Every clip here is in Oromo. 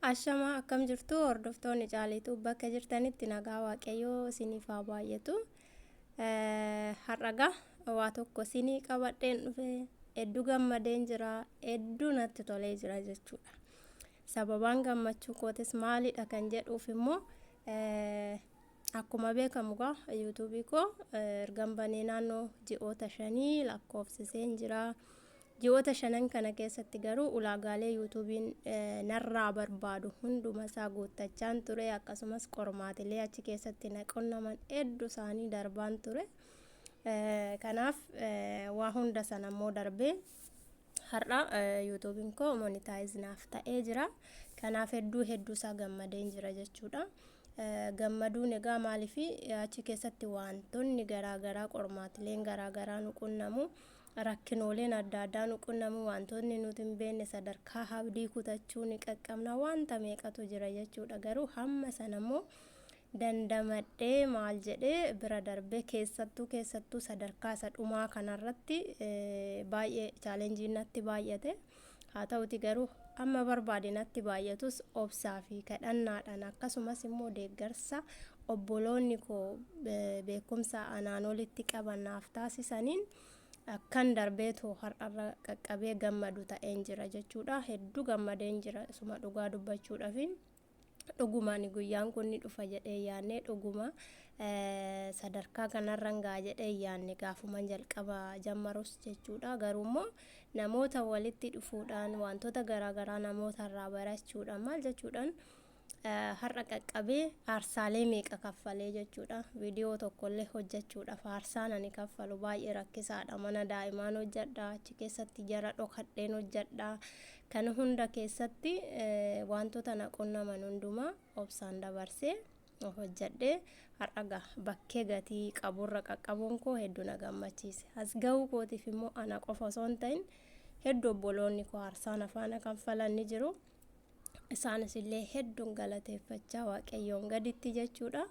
Ashama akkam jirtu hordoftoonni caaliitu bakka jirtanitti nagaa waaqayyoo isiniif haa baay'atu. Har'agaa waa tokko isinii qabadheen dhufe hedduu gammadeen jira, hedduu natti tolee jira jechuudha. Sababaan gammachuu kootis maalidha kan jedhuuf immoo akkuma beekamu gaa yuutuubii koo ergan banee naannoo ji'oota 5 lakkoofsiseen jira. Ji'oota 5 kana keessatti garuu ulaagaalee yuutuubiin narraa barbaadu hunduma isaa guuttachaan ture, akkasumas qormaatilee achi keessatti naqonnaman hedduu isaanii darbaan ture. Kanaaf waa hunda sana immoo darbee har'a yuutuubiin koo monitaayiz naaf ta'ee jira. Kanaaf hedduu isaa gammadeen jira jechuudha. Gammaduun egaa maaliifi achi keessatti wantoonni garaagaraa qormaatileen garaagaraa nu qunnamu, rakkinooleen adda addaa nu qunnamu, wantoonni nuti hin beekne sadarkaa abdii kutachuu ni qaqqabna, wanta meeqatu jira jechuudha. Garuu hamma sana immoo dandamadhee maal jedhee bira darbee keessattuu sadarkaa isa dhumaa kanarratti baay'ee chaalenjiin natti baay'ate. Haa ta'uti garuu amma barbaade natti baay'atus obsaa fi kadhannaadhaan akkasumas immoo deeggarsa obboloonni koo beekumsa anaan olitti qaban naaf taasisaniin akkan darbeetoo har'arra qaqqabee gammadu ta'een jira jechuudha. Hedduu gammadeen jira isuma dhugaa dubbachuudhaafin. Dhugumaan guyyaan kun ni dhufa jedhee yaadne dhuguma sadarkaa kanarran gaa jedhee yaadne gaafuman jalqaba jammarus jechuudha. Garuu immoo namoota walitti dhufuudhaan wantoota garaagaraa namoota irraa barachuudhaan maal jechuudhaan har'a qaqqabee aarsaalee meeqa kaffalee jechuudha. Viidiyoo tokkollee hojjechuudhaaf aarsaan ani kaffalu baay'ee rakkisaadha. Mana daa'imaan hojjedha, achi keessatti jara dhokadheen hojjedha. Kana hunda keessatti wantoota na qunnaman hundumaa obsaan dabarsee hojjedhee har'a bakkee gatii qaburra qaqqabuun koo hedduu na gammachiise. As gahuu kootiif immoo ana qofa osoo hin ta'in hedduu obboloonni koo aarsaan afaana kanfalan ni jiru. Isaanis illee hedduun galateeffachaa waaqayyoon gaditti jechuudha.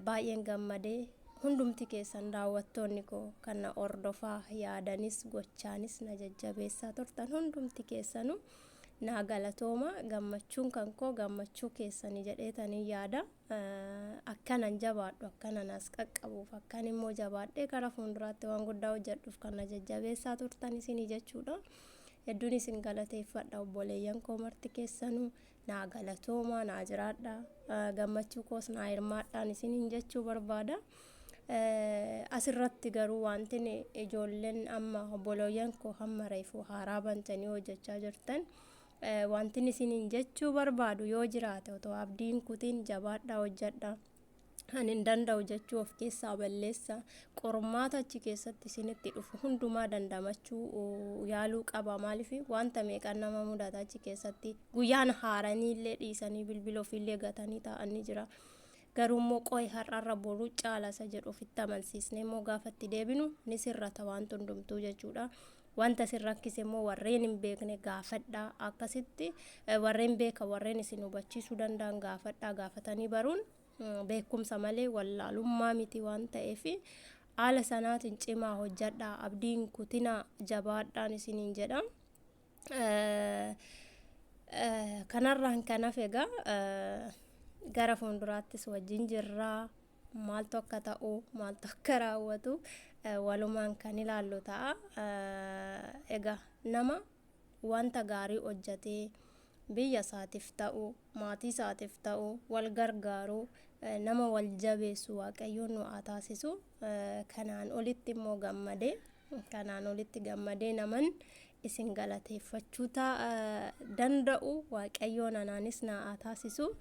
Baay'een gammadee hundumti keessan daawwattoonni koo kan na hordofaa yaadanis gochaanis na jajjabeessaa turtan hundumti keessanuu naa galatooma. Gammachuun kan koo gammachuu keessanii jedheetanii yaada. Akkanan jabaadhu, akkanan as qaqqabuuf, akkan immoo jabaadhee gara fuulduraatti waan guddaa hojjedhuuf kan na jajjabeessaa turtan isinii jechuudha. Hedduun isin galateeffadha obboleeyyan koo marti keessanuu naa galatooma, naa jiraadha. Gammachuu koos naa hirmaadhaan isiniin jechuu barbaada. Asirratti garuu wanti ijoolleen amma obboleeyyan koo hamma reefuu haaraa bantanii hojjechaa jirtan wanti isiniin jechuu barbaadu yoo jiraate otoo abdiin kutiin jabaadhaa hojjedha. Ani hin danda'u jechuu of keessaa balleessa. Qormaata achi keessatti isinitti dhufu hundumaa dandamachuu yaaluu qaba. Maaliif wanta meeqan nama mudata achi keessatti guyyaan haaranii illee dhiisanii bilbila ofiillee gatanii taa'anii jira. Garuu immoo qo'i har'arra boruu caalasa jedhu ofitti amansiisnee immoo gaafatti deebinu ni sirrata wanti hundumtuu jechuudha. Wanta sin rakkise immoo warreen hin beekne gaafadhaa. Akkasitti warreen beeka warreen isin hubachiisuu danda'an gaafadhaa. Gaafatanii baruun beekumsa malee wallaalummaa miti waan ta'eef haala sanaatiin cimaa hojjedhaa, abdiin kutinaa, jabaadhaan isiniin jedha. Kanarraan kanaaf egaa gara fuulduraattis wajjin jirraa. Maaltu akka ta'u, maaltu akka raawwatu walumaan kan ilaallu ta'a. Egaa nama wanta gaarii hojjetee biyya isaatiif ta'u, maatii isaatiif ta'u, wal gargaaru, nama wal jabeessu waaqayyoon nu haa taasisu. Kanaan olitti immoo gammadee naman isin galateeffachuu danda'u waaqayyoon anaanis na haa taasisu.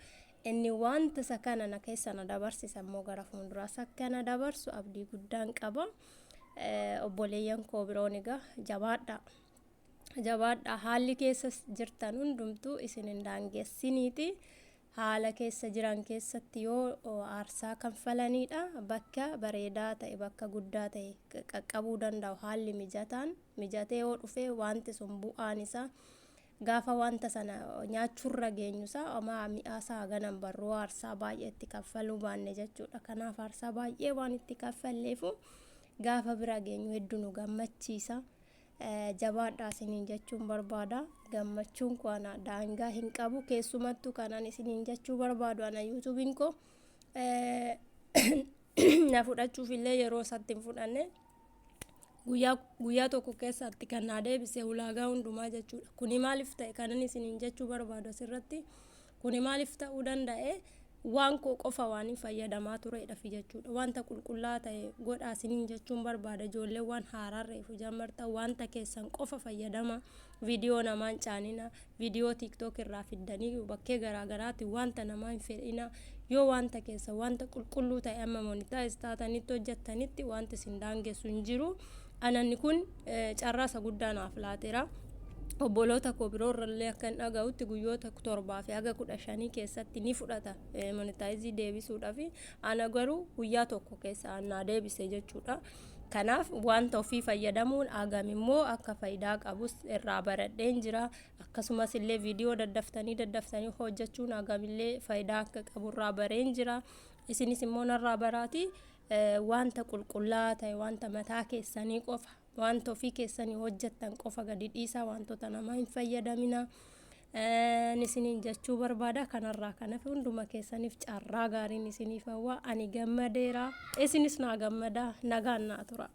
Inni wanta isa kana na keessa na dabarsisa immoo gara fuulduraas akka na dabarsu abdii guddaan qaba. Obboleeyyan koo biroon egaa jabaadha. Haalli keessa jirtan hundumtuu isin hin daangessiniiti. Haala keessa jiran keessatti yoo aarsaa kanfalanidha. Bakka bareedaa ta'e, bakka guddaa ta'e qaqqabuu danda'u. Haalli mijatee yoo dhufe wanti sun bu'aan isaa gaafa wanta sana nyaachuurra geenyusaa ama mi'aasaa ganan barruu aarsaa baay'ee itti kaffaluu baanne jechuudha. Kanaaf aarsaa baay'ee waan itti kaffalleefu gaafa bira geenyu hedduu nu gammachiisa. jabaadhaa isiniin jechuun barbaada. Gammachuun koo ana daangaa hin qabu. Keessumattuu kanan isiniin jechuu barbaadu ana yuutuubiin koo na fudhachuuf illee yeroo isatti hin fudhanne guyyaa tokko keessatti kan na deebise ulaagaa hundumaa jechuudha. Kuni maaliif ta'e kanan isiniin jechuu barbaadu asirratti kuni maaliif ta'uu danda'e waan koo qofa waan hin fayyadamaa turedha fi jechuudha. Wanta qulqullaa ta'e godhaa isiniin jechuun barbaada. Ijoollee waan haaraarreefu jammarta wanta keessan qofa fayyadama. Viidiyoo namaan caanina, viidiyoo TikTok irraa fiddanii bakkee garaagaraatti wanta namaa hin fedhina. Yoo wanta keessa wanta qulqulluu ta'e amma monitaayiz taatanitti hojjettanitti wanti isin daangessu hin jiru. Ananni kun carraasa guddaa naaf laateera. Obboloota koo biroorrallee akka hin dhaga'utti guyyoota 7 fi haga 15 keessatti ni fudhata monitaayizii deebisuudhaaf. Ana garuu guyyaa tokko keessa naa deebise jechuudha. Kanaaf wanta ofii fayyadamuun hagam immoo akka faayidaa qabus irraa baradheen jira. Akkasumas illee viidiyoo daddaftanii hojjechuun hagam illee faayidaa akka qabu irraa bareen jira. Isinis immoo narraa baraati. Wanta qulqullaa ta'e wanta mataa keessanii qofa wanta ofii keessanii hojjettan qofa gadi dhiisaa wantoota namaa hin fayyadamina. Isiniin jechuu barbaada. Kanarraa kanaaf hunduma keessaniif carraa gaariin isiniif hawwa. Ani gammadeera. Isinis naa gammadaa. Nagaan naa tura.